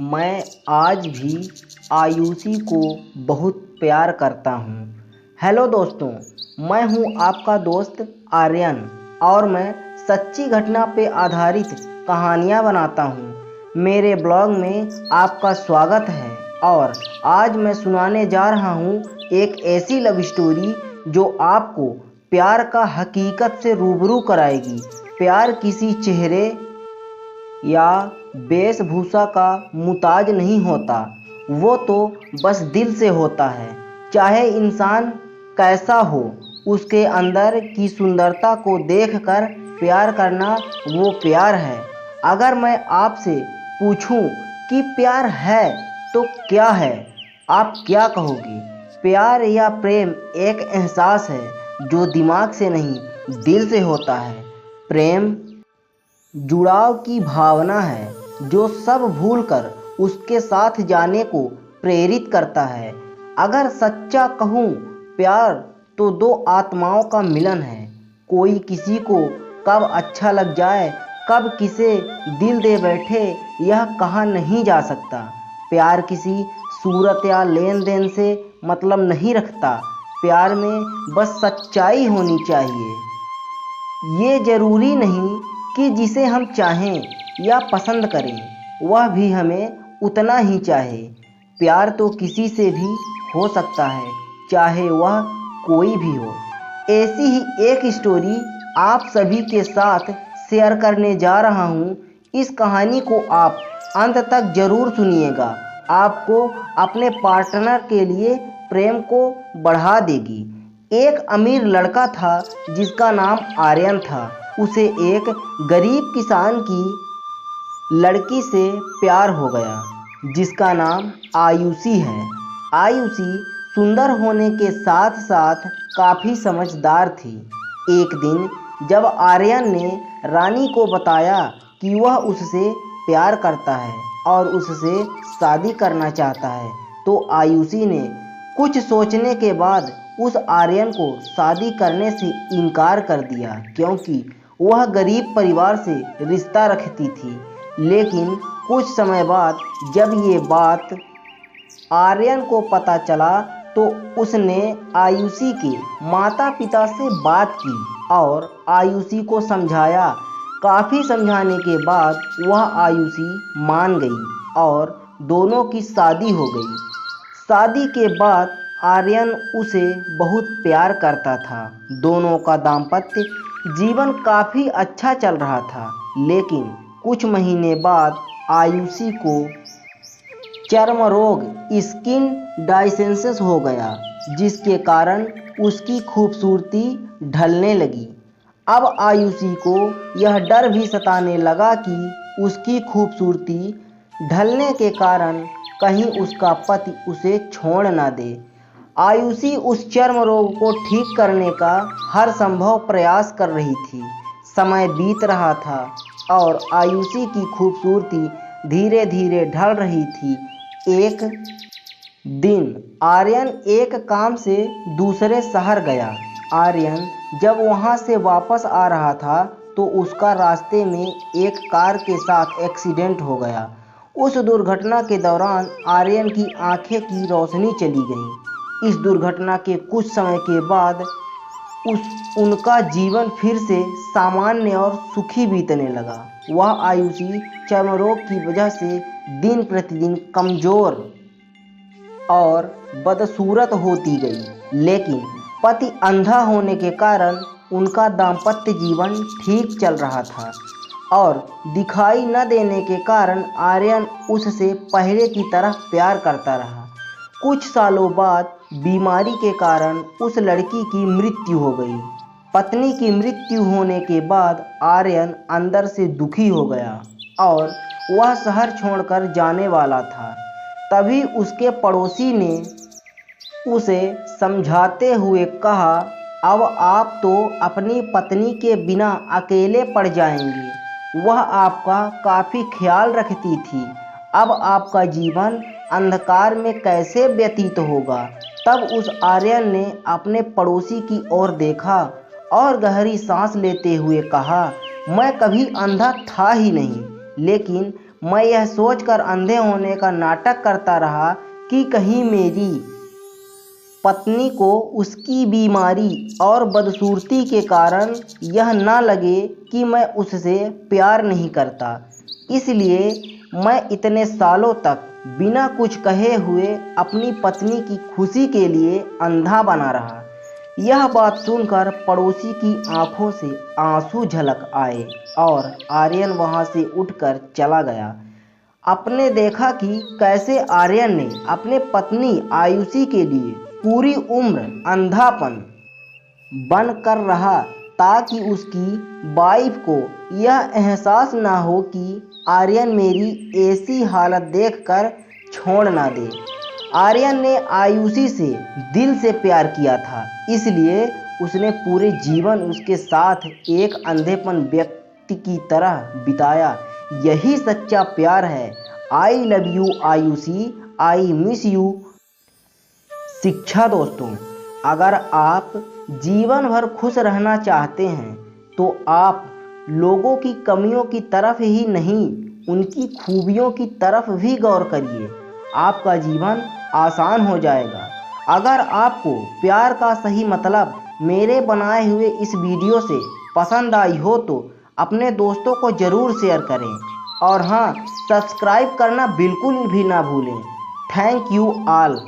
मैं आज भी आयुषी को बहुत प्यार करता हूँ। हेलो दोस्तों, मैं हूँ आपका दोस्त आर्यन और मैं सच्ची घटना पे आधारित कहानियाँ बनाता हूँ। मेरे ब्लॉग में आपका स्वागत है और आज मैं सुनाने जा रहा हूँ एक ऐसी लव स्टोरी जो आपको प्यार का हकीकत से रूबरू कराएगी। प्यार किसी चेहरे या वेशभूषा का मुताज नहीं होता, वो तो बस दिल से होता है। चाहे इंसान कैसा हो, उसके अंदर की सुंदरता को देखकर प्यार करना वो प्यार है। अगर मैं आपसे पूछूं कि प्यार है तो क्या है, आप क्या कहोगे? प्यार या प्रेम एक एहसास है जो दिमाग से नहीं दिल से होता है। प्रेम जुड़ाव की भावना है जो सब भूलकर उसके साथ जाने को प्रेरित करता है। अगर सच्चा कहूँ, प्यार तो दो आत्माओं का मिलन है। कोई किसी को कब अच्छा लग जाए, कब किसे दिल दे बैठे, यह कहा नहीं जा सकता। प्यार किसी सूरत या लेन देन से मतलब नहीं रखता। प्यार में बस सच्चाई होनी चाहिए। ये जरूरी नहीं कि जिसे हम चाहें या पसंद करें वह भी हमें उतना ही चाहे। प्यार तो किसी से भी हो सकता है, चाहे वह कोई भी हो। ऐसी ही एक स्टोरी आप सभी के साथ शेयर करने जा रहा हूँ। इस कहानी को आप अंत तक जरूर सुनिएगा, आपको अपने पार्टनर के लिए प्रेम को बढ़ा देगी। एक अमीर लड़का था जिसका नाम आर्यन था। उसे एक गरीब किसान की लड़की से प्यार हो गया जिसका नाम आयुषी है। आयुषी सुंदर होने के साथ साथ काफ़ी समझदार थी। एक दिन जब आर्यन ने रानी को बताया कि वह उससे प्यार करता है और उससे शादी करना चाहता है, तो आयुषी ने कुछ सोचने के बाद उस आर्यन को शादी करने से इनकार कर दिया, क्योंकि वह गरीब परिवार से रिश्ता रखती थी। लेकिन कुछ समय बाद जब ये बात आर्यन को पता चला तो उसने आयुषी के माता पिता से बात की और आयुषी को समझाया। काफ़ी समझाने के बाद वह आयुषी मान गई और दोनों की शादी हो गई। शादी के बाद आर्यन उसे बहुत प्यार करता था। दोनों का दाम्पत्य जीवन काफ़ी अच्छा चल रहा था। लेकिन कुछ महीने बाद आयुषी को चर्म रोग स्किन डायसेंसेस हो गया, जिसके कारण उसकी खूबसूरती ढलने लगी। अब आयुषी को यह डर भी सताने लगा कि उसकी खूबसूरती ढलने के कारण कहीं उसका पति उसे छोड़ ना दे। आयुषी उस चर्म रोग को ठीक करने का हर संभव प्रयास कर रही थी। समय बीत रहा था और आयुषी की खूबसूरती धीरे धीरे ढल रही थी। एक दिन आर्यन एक काम से दूसरे शहर गया। आर्यन जब वहां से वापस आ रहा था तो उसका रास्ते में एक कार के साथ एक्सीडेंट हो गया। उस दुर्घटना के दौरान आर्यन की आंखें की रोशनी चली गई। इस दुर्घटना के कुछ समय के बाद उनका जीवन फिर से सामान्य और सुखी बीतने लगा। वह आयुषी चर्म रोग की वजह से दिन प्रतिदिन कमज़ोर और बदसूरत होती गई, लेकिन पति अंधा होने के कारण उनका दाम्पत्य जीवन ठीक चल रहा था और दिखाई न देने के कारण आर्यन उससे पहले की तरह प्यार करता रहा। कुछ सालों बाद बीमारी के कारण उस लड़की की मृत्यु हो गई। पत्नी की मृत्यु होने के बाद आर्यन अंदर से दुखी हो गया और वह शहर छोड़कर जाने वाला था। तभी उसके पड़ोसी ने उसे समझाते हुए कहा, अब आप तो अपनी पत्नी के बिना अकेले पड़ जाएंगे। वह आपका काफ़ी ख्याल रखती थी। अब आपका जीवन अंधकार में कैसे व्यतीत होगा? तब उस आर्यन ने अपने पड़ोसी की ओर देखा और गहरी सांस लेते हुए कहा, मैं कभी अंधा था ही नहीं, लेकिन मैं यह सोचकर अंधे होने का नाटक करता रहा कि कहीं मेरी पत्नी को उसकी बीमारी और बदसूरती के कारण यह ना लगे कि मैं उससे प्यार नहीं करता। इसलिए मैं इतने सालों तक बिना कुछ कहे हुए अपनी पत्नी की खुशी के लिए अंधा बना रहा। यह बात सुनकर पड़ोसी की आंखों से आंसू झलक आए और आर्यन वहां से उठकर चला गया। आपने देखा कि कैसे आर्यन ने अपने पत्नी आयुषी के लिए पूरी उम्र अंधापन बन कर रहा ताकि उसकी वाइफ को यह एहसास ना हो कि आर्यन मेरी ऐसी हालत देखकर छोड़ ना दे। आर्यन ने आयुषी से दिल से प्यार किया था, इसलिए उसने पूरे जीवन उसके साथ एक अंधेपन व्यक्ति की तरह बिताया। यही सच्चा प्यार है। I love you Ayushi, I miss you. शिक्षा दोस्तों, अगर आप जीवन भर खुश रहना चाहते हैं तो आप लोगों की कमियों की तरफ ही नहीं, उनकी खूबियों की तरफ भी गौर करिए। आपका जीवन आसान हो जाएगा। अगर आपको प्यार का सही मतलब मेरे बनाए हुए इस वीडियो से पसंद आई हो तो अपने दोस्तों को ज़रूर शेयर करें और हाँ, सब्सक्राइब करना बिल्कुल भी ना भूलें। Thank you all.